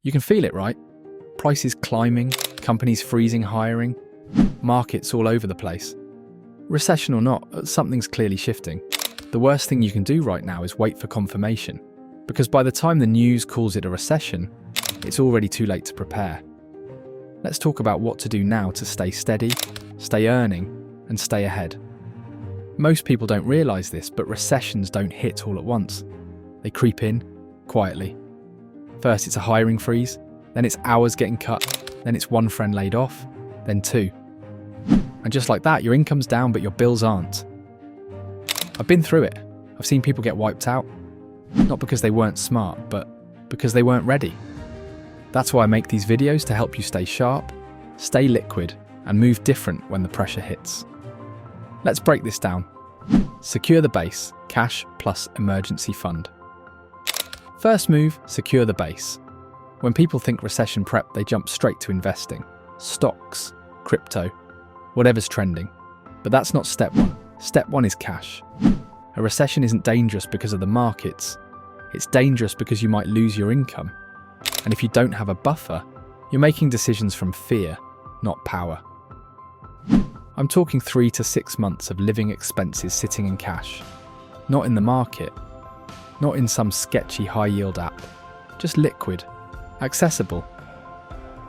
You can feel it, right? Prices climbing, companies freezing hiring, markets all over the place. Recession or not, something's clearly shifting. The worst thing you can do right now is wait for confirmation, because by the time the news calls it a recession, it's already too late to prepare. Let's talk about what to do now to stay steady, stay earning, and stay ahead. Most people don't realize this, but recessions don't hit all at once. They creep in, quietly. First it's a hiring freeze, then it's hours getting cut, then it's one friend laid off, then two. And just like that, your income's down, but your bills aren't. I've been through it. I've seen people get wiped out, not because they weren't smart, but because they weren't ready. That's why I make these videos, to help you stay sharp, stay liquid, and move different when the pressure hits. Let's break this down. Secure the base, cash plus emergency fund. First move, secure the base. When people think recession prep, they jump straight to investing. Stocks, crypto, whatever's trending. But that's not step one. Step one is cash. A recession isn't dangerous because of the markets. It's dangerous because you might lose your income. And if you don't have a buffer, you're making decisions from fear, not power. I'm talking 3 to 6 months of living expenses sitting in cash. Not in the market. Not in some sketchy high-yield app. Just liquid. Accessible.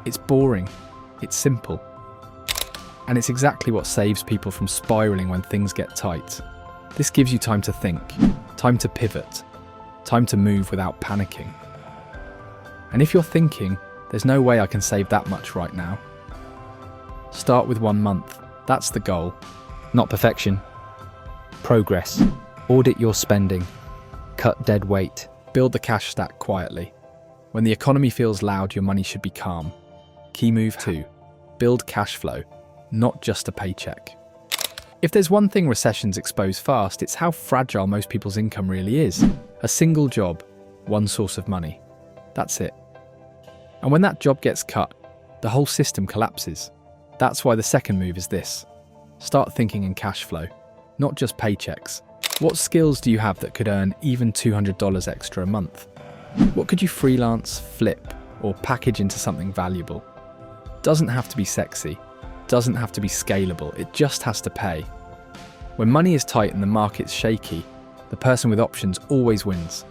It's boring. It's simple. And it's exactly what saves people from spiraling when things get tight. This gives you time to think, time to pivot, time to move without panicking. And if you're thinking, there's no way I can save that much right now, start with 1 month. That's the goal. Not perfection. Progress. Audit your spending. Cut dead weight. Build the cash stack quietly. When the economy feels loud, your money should be calm. Key move 2. Build cash flow, not just a paycheck. If there's one thing recessions expose fast, it's how fragile most people's income really is. A single job, one source of money. That's it. And when that job gets cut, the whole system collapses. That's why the second move is this. Start thinking in cash flow, not just paychecks. What skills do you have that could earn even $200 extra a month? What could you freelance, flip, or package into something valuable? Doesn't have to be sexy, doesn't have to be scalable, it just has to pay. When money is tight and the market's shaky, the person with options always wins.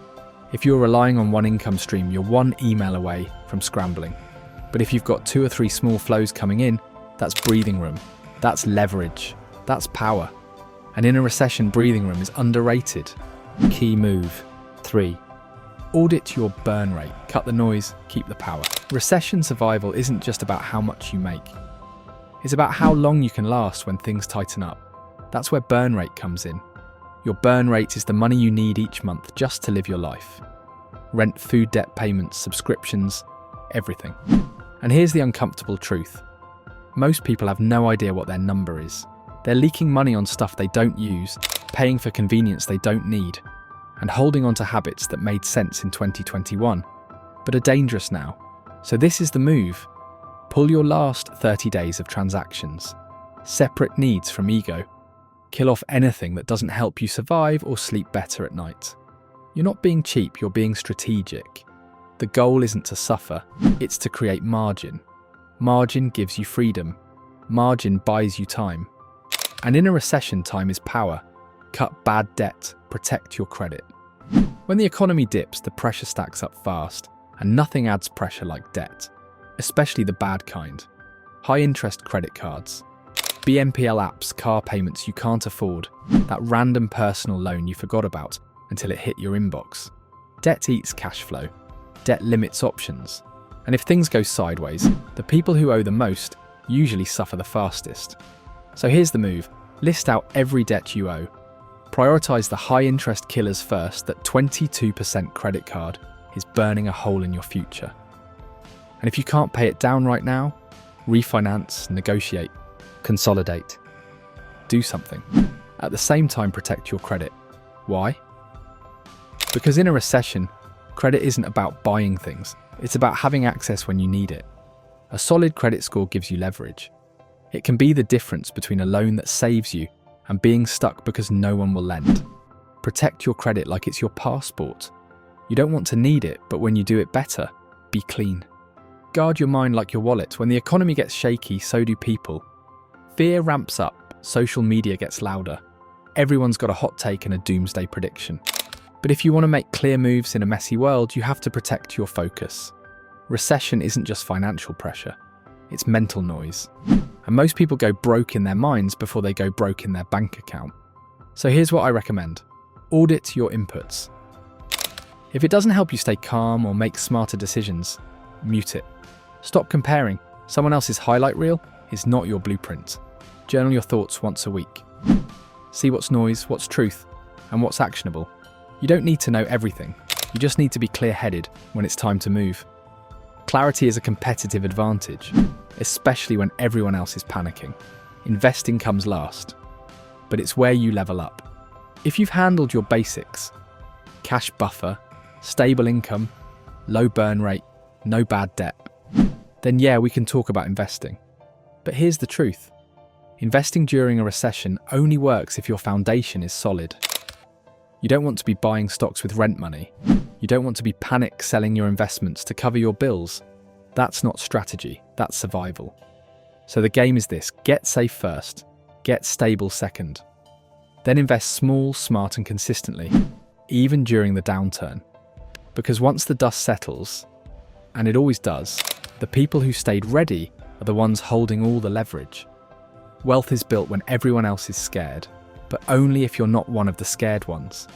If you're relying on one income stream, you're one email away from scrambling. But if you've got 2 or 3 small flows coming in, that's breathing room, that's leverage, that's power. And in a recession, breathing room is underrated. Key move 3. Audit your burn rate, cut the noise, keep the power. Recession survival isn't just about how much you make. It's about how long you can last when things tighten up. That's where burn rate comes in. Your burn rate is the money you need each month just to live your life. Rent, food, debt payments, subscriptions, everything. And here's the uncomfortable truth. Most people have no idea what their number is. They're leaking money on stuff they don't use, paying for convenience they don't need, and holding on to habits that made sense in 2021, but are dangerous now. So this is the move. Pull your last 30 days of transactions. Separate needs from ego. Kill off anything that doesn't help you survive or sleep better at night. You're not being cheap, you're being strategic. The goal isn't to suffer, it's to create margin. Margin gives you freedom. Margin buys you time. And in a recession, time is power. Cut bad debt, protect your credit. When the economy dips, the pressure stacks up fast, and nothing adds pressure like debt, especially the bad kind. High-interest credit cards, BNPL apps, car payments you can't afford, that random personal loan you forgot about until it hit your inbox. Debt eats cash flow. Debt limits options. And if things go sideways, the people who owe the most usually suffer the fastest. So here's the move. List out every debt you owe. Prioritize the high-interest killers first. That 22% credit card is burning a hole in your future. And if you can't pay it down right now, refinance, negotiate, Consolidate. do something. At the same time, protect your credit. Why? Because in a recession, credit isn't about buying things. It's about having access when you need it. A solid credit score gives you leverage. It can be the difference between a loan that saves you and being stuck because no one will lend. Protect your credit like it's your passport. You don't want to need it, but when you do it better, be clean. Guard your mind like your wallet. When the economy gets shaky, so do people. Fear ramps up, social media gets louder. Everyone's got a hot take and a doomsday prediction. But if you want to make clear moves in a messy world, you have to protect your focus. Recession isn't just financial pressure, it's mental noise. And most people go broke in their minds before they go broke in their bank account. So here's what I recommend. Audit your inputs. If it doesn't help you stay calm or make smarter decisions, mute it. Stop comparing. Someone else's highlight reel is not your blueprint. Journal your thoughts once a week. See what's noise, what's truth, and what's actionable. You don't need to know everything. You just need to be clear-headed when it's time to move. Clarity is a competitive advantage, especially when everyone else is panicking. Investing comes last, but it's where you level up. If you've handled your basics, cash buffer, stable income, low burn rate, no bad debt, then yeah, we can talk about investing. But here's the truth. Investing during a recession only works if your foundation is solid. You don't want to be buying stocks with rent money. You don't want to be panic selling your investments to cover your bills. That's not strategy, that's survival. So the game is this: get safe first, get stable second. Then invest small, smart and consistently, even during the downturn. Because once the dust settles, and it always does, the people who stayed ready are the ones holding all the leverage. Wealth is built when everyone else is scared, but only if you're not one of the scared ones.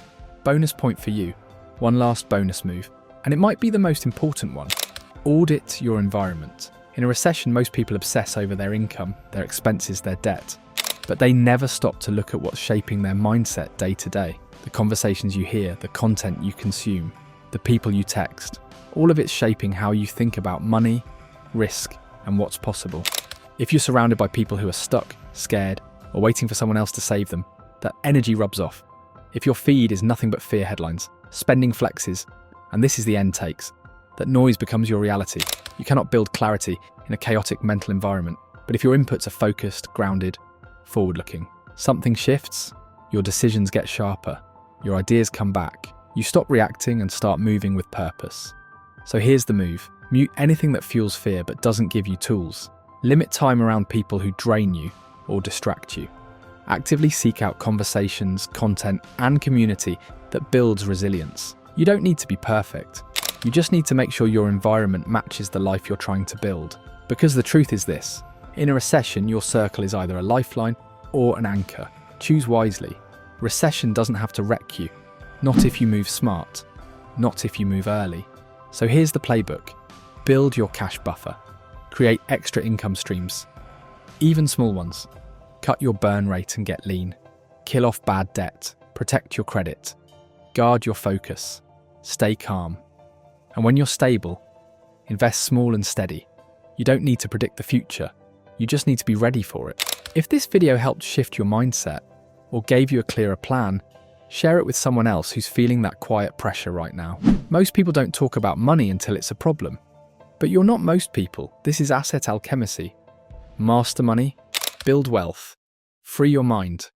Bonus point for you. One last bonus move, and it might be the most important one. Audit your environment. In a recession, most people obsess over their income, their expenses, their debt, but they never stop to look at what's shaping their mindset day to day. The conversations you hear, the content you consume, the people you text, all of it's shaping how you think about money, risk, and what's possible. If you're surrounded by people who are stuck, scared, or waiting for someone else to save them, that energy rubs off. If your feed is nothing but fear headlines, spending flexes, and this is the end takes, that noise becomes your reality. You cannot build clarity in a chaotic mental environment. But if your inputs are focused, grounded, forward-looking, something shifts, your decisions get sharper, your ideas come back, you stop reacting and start moving with purpose. So here's the move. Mute anything that fuels fear but doesn't give you tools. Limit time around people who drain you or distract you. Actively seek out conversations, content, and community that builds resilience. You don't need to be perfect. You just need to make sure your environment matches the life you're trying to build. Because the truth is this: in a recession, your circle is either a lifeline or an anchor. Choose wisely. Recession doesn't have to wreck you. Not if you move smart. Not if you move early. So here's the playbook. Build your cash buffer. Create extra income streams, even small ones. Cut your burn rate and get lean. Kill off bad debt. Protect your credit. Guard your focus. Stay calm. And when you're stable, invest small and steady. You don't need to predict the future. You just need to be ready for it. If this video helped shift your mindset or gave you a clearer plan, share it with someone else who's feeling that quiet pressure right now. Most people don't talk about money until it's a problem. But you're not most people. This is Asset Alchemicy. Master money, build wealth, free your mind,